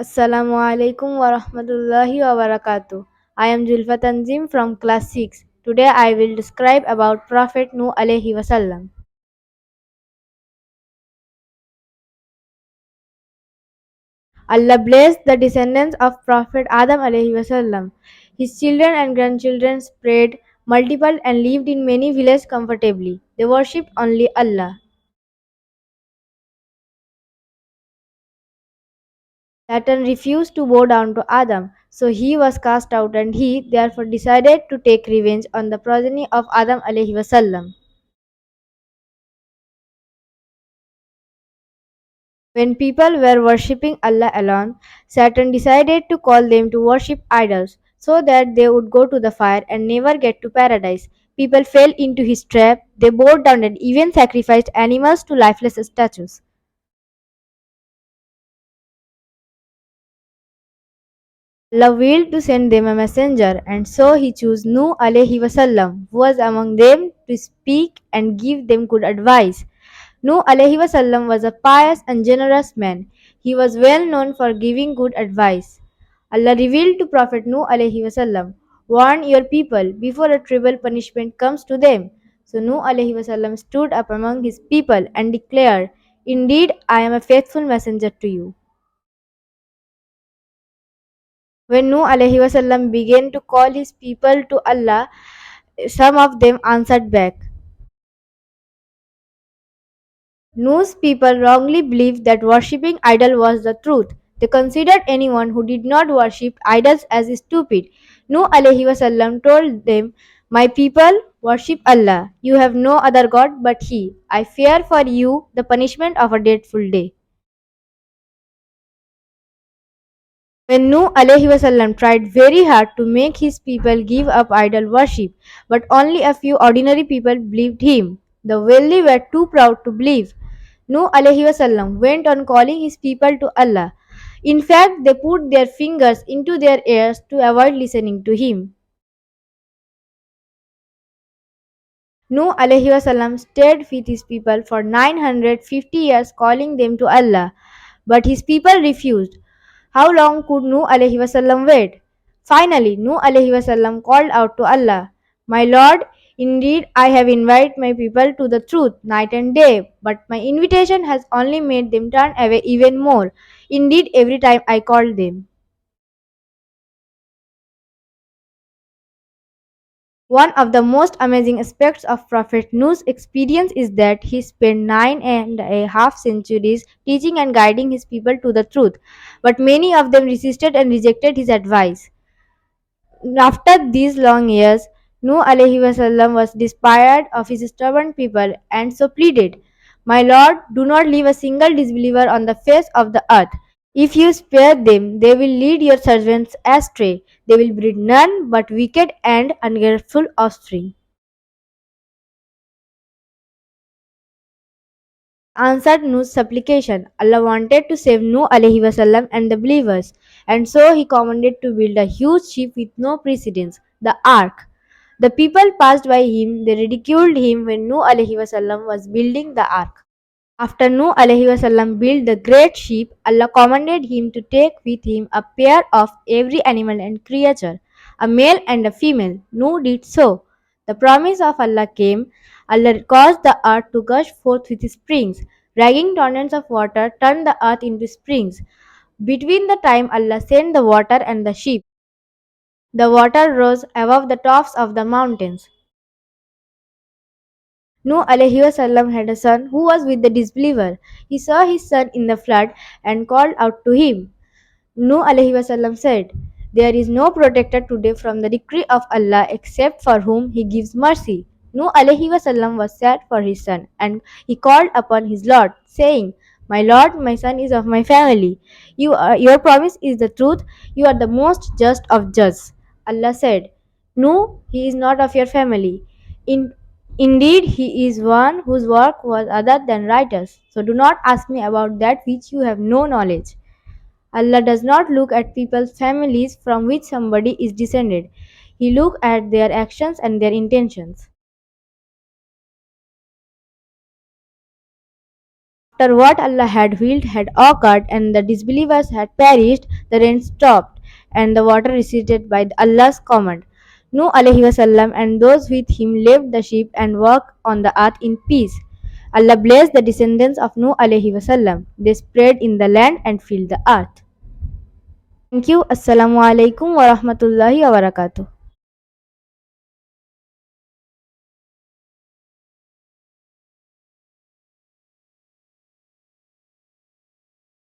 Assalamu alaikum wa rahmatullahi wa barakatuh. I am Zulfa Tanzim from class 6. Today I will describe about Prophet Nuh alayhi wasallam. Allah blessed the descendants of Prophet Adam alayhi wasallam. His children and grandchildren spread, multiplied and lived in many villages comfortably. They worshipped only Allah. Satan refused to bow down to Adam, so he was cast out and he therefore decided to take revenge on the progeny of Adam alayhi wasallam. When people were worshipping Allah alone, Satan decided to call them to worship idols so that they would go to the fire and never get to paradise. People fell into his trap, they bowed down and even sacrificed animals to lifeless statues. Allah willed to send them a messenger, and so he chose Nuh alayhi wasallam, who was among them, to speak and give them good advice. Nuh alayhi wasallam was a pious and generous man. He was well known for giving good advice. Allah revealed to Prophet Nuh alayhi wasallam, warn your people before a terrible punishment comes to them. So Nuh alayhi wasallam stood up among his people and declared, Indeed, I am a faithful messenger to you. When Nuh alayhi wasallam began to call his people to Allah, some of them answered back. Nuh's people wrongly believed that worshipping idol was the truth. They considered anyone who did not worship idols as stupid. Nuh alayhi wasallam told them, My people, worship Allah. You have no other God but He. I fear for you the punishment of a dreadful day. When Nuh alayhi wasallam tried very hard to make his people give up idol worship, but only a few ordinary people believed him. The wealthy were too proud to believe. Nuh alayhi wasallam went on calling his people to Allah. In fact, they put their fingers into their ears to avoid listening to him. Nuh alayhi wasallam stayed with his people for 950 years calling them to Allah, but his people refused. How long could Nuh alayhi wasallam wait? Finally, Nuh alayhi wasallam called out to Allah, My Lord, indeed I have invited my people to the truth night and day, but my invitation has only made them turn away even more. Indeed, every time I called them. One of the most amazing aspects of Prophet Nuh's experience is that he spent 9.5 centuries teaching and guiding his people to the truth, but many of them resisted and rejected his advice. After these long years, Nuh alayhi wasallam was despaired of his stubborn people and so pleaded, My Lord, do not leave a single disbeliever on the face of the earth. If you spare them, they will lead your servants astray. They will breed none but wicked and ungrateful offspring. Answered Nuh's supplication. Allah wanted to save Nuh alayhi wasallam and the believers, and so He commanded to build a huge ship with no precedence, the Ark. The people passed by him, they ridiculed him when Nuh alayhi wasallam was building the Ark. After Nuh alayhi wasallam built the great ship, Allah commanded him to take with him a pair of every animal and creature, a male and a female. Nuh did so. The promise of Allah came. Allah caused the earth to gush forth with springs. Dragging torrents of water turned the earth into springs. Between the time Allah sent the water and the ship, the water rose above the tops of the mountains. Nuh alayhi wasallam had a son who was with the disbeliever. He saw his son in the flood and called out to him. Nuh alayhi wasallam said, There is no protector today from the decree of Allah except for whom He gives mercy. Nuh alayhi wasallam was sad for his son and he called upon his Lord, saying, My Lord, my son is of my family. Your promise is the truth. You are the most just of judges. Allah said, No, he is not of your family. In, Indeed, he is one whose work was other than righteous. So do not ask me about that which you have no knowledge. Allah does not look at people's families from which somebody is descended. He looks at their actions and their intentions. After what Allah had willed had occurred and the disbelievers had perished, the rain stopped and the water receded by Allah's command. Nuh alayhi wasallam and those with him left the ship and walked on the earth in peace. Allah blessed the descendants of Nuh alayhi wasallam. They spread in the land and filled the earth. Thank you. Assalamu alaikum wa rahmatullahi wa barakatuh.